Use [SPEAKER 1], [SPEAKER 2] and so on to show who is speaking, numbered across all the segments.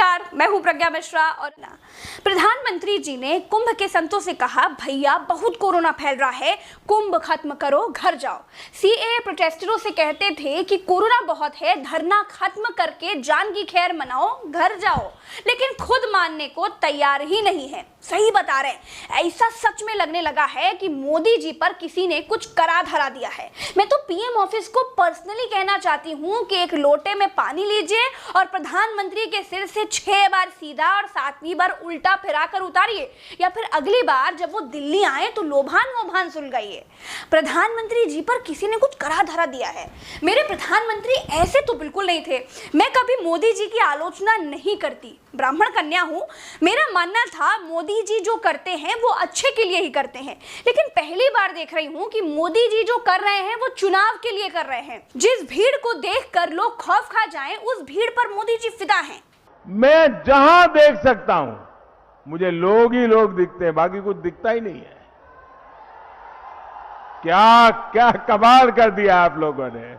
[SPEAKER 1] नमस्कार, मैं हूं प्रज्ञा मिश्रा और प्रधानमंत्री जी ने कुंभ के संतों से कहा, भैया बहुत कोरोना फैल रहा है, कुंभ खत्म करो, घर जाओ। सीएए प्रोटेस्टरों से कहते थे कि कोरोना बहुत है, धरना खत्म करके जान की खैर मनाओ, घर जाओ, लेकिन खुद मानने को तैयार ही नहीं है। सही बता रहे हैं, ऐसा सच में लगने लगा है कि मोदी जी पर किसी ने कुछ करा धरा दिया है। मैं तो पीएम ऑफिस को पर्सनली कहना चाहती हूँ कि एक लोटे में पानी लीजिए और प्रधानमंत्री के सिर से 6 बार सीधा और 7वीं बार उल्टा फिरा कर उतारिए, या फिर अगली बार जब वो दिल्ली आए तो लोभान वोभान सुलगाइए। प्रधानमंत्री जी पर किसी ने कुछ करा धरा दिया है। मेरे प्रधानमंत्री ऐसे तो बिल्कुल नहीं थे। मैं कभी मोदी जी की आलोचना नहीं करती, ब्राह्मण कन्या हूं। मेरा मानना था मोदी जी जो करते हैं वो अच्छे के लिए ही करते हैं, लेकिन पहली बार देख रही हूं कि मोदी जी जो कर रहे हैं वो चुनाव के लिए कर रहे हैं। जिस भीड़ को देखकर लोग खौफ खा जाएं, उस भीड़ पर मोदी जी फिदा हैं।
[SPEAKER 2] मैं जहां देख सकता हूं मुझे लोग ही लोग दिखते हैं, बाकी कुछ दिखता ही नहीं है। क्या क्या कमाल कर दिया आप लोगों ने।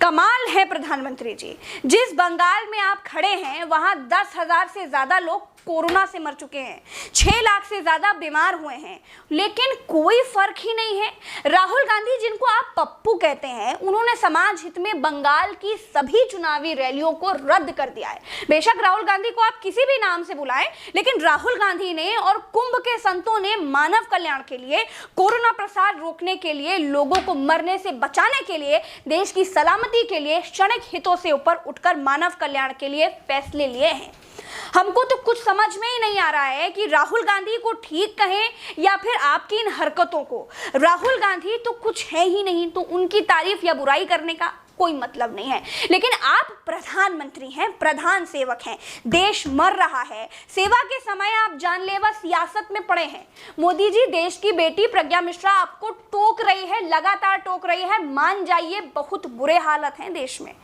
[SPEAKER 1] कमाल है प्रधानमंत्री जी। जिस बंगाल में आप खड़े हैं वहां 10,000 से ज्यादा लोग कोरोना से मर चुके हैं, 6 लाख से ज्यादा बीमार हुए हैं, लेकिन कोई फर्क ही नहीं है। राहुल गांधी, जिनको आप पप्पू कहते हैं, उन्होंने समाज हित में बंगाल की सभी चुनावी रैलियों को रद्द कर दिया है। बेशक राहुल गांधी को आप किसी भी नाम से बुलाएं, लेकिन राहुल गांधी ने और कुंभ के संतों ने मानव कल्याण के लिए, कोरोना प्रसार रोकने के लिए, लोगों को मरने से बचाने के लिए, देश की सलामती के लिए, क्षणिक हितों से ऊपर उठकर मानव कल्याण के लिए फैसले लिए हैं। हमको तो कुछ समझ में ही नहीं आ रहा है कि राहुल गांधी को ठीक कहें या फिर आपकी इन हरकतों को। राहुल गांधी तो कुछ है ही नहीं, तो उनकी तारीफ या बुराई करने का कोई मतलब नहीं है। लेकिन आप प्रधानमंत्री हैं, प्रधान सेवक हैं, देश मर रहा है, सेवा के समय आप जानलेवा सियासत में पड़े हैं। मोदी जी, देश की बेटी प्रज्ञा मिश्रा आपको टोक रही है, लगातार टोक रही है, मान जाइए, बहुत बुरे हालत हैं देश में।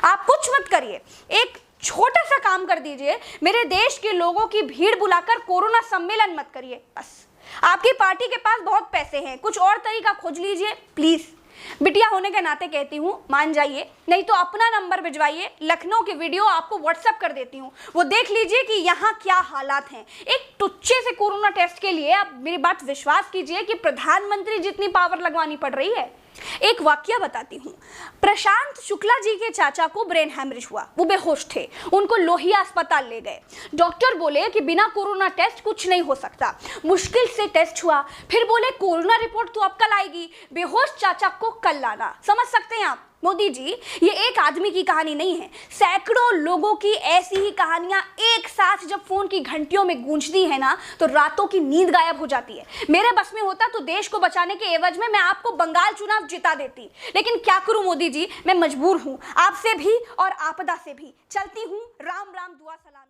[SPEAKER 1] आप कुछ मत करिए, एक छोटा सा काम कर दीजिए, मेरे देश के लोगों की भीड़ बुलाकर कोरोना सम्मेलन मत करिए। बस आपकी पार्टी के पास बहुत पैसे हैं, कुछ और तरीका खोज लीजिए प्लीज। बिटिया होने के नाते कहती हूँ, मान जाइए, नहीं तो अपना नंबर भिजवाइए, लखनऊ की वीडियो आपको व्हाट्सएप कर देती हूँ, वो देख लीजिए कि यहाँ क्या हालात हैं। एक टुच्चे से कोरोना टेस्ट के लिए आप मेरी बात विश्वास कीजिए कि प्रधानमंत्री जितनी पावर लगवानी पड़ रही है। एक वाकया बताती हूँ। प्रशांत शुक्ला जी के चाचा को ब्रेन हैमरेज हुआ, वो बेहोश थे, उनको लोहिया अस्पताल ले गए। डॉक्टर बोले कि बिना कोरोना टेस्ट कुछ नहीं हो सकता। मुश्किल से टेस्ट हुआ, फिर बोले कोरोना रिपोर्ट तो अब कल आएगी, बेहोश चाचा को कल लाना। समझ सकते हैं आप मोदी जी, ये एक आदमी की कहानी नहीं है, सैकड़ों लोगों की ऐसी ही कहानियां एक साथ जब फोन की घंटियों में गूंजती है ना, तो रातों की नींद गायब हो जाती है। मेरे बस में होता तो देश को बचाने के एवज में मैं आपको बंगाल चुनाव जिता देती, लेकिन क्या करूं मोदी जी, मैं मजबूर हूं, आपसे भी और आपदा से भी। चलती हूं, राम राम, दुआ सलाम।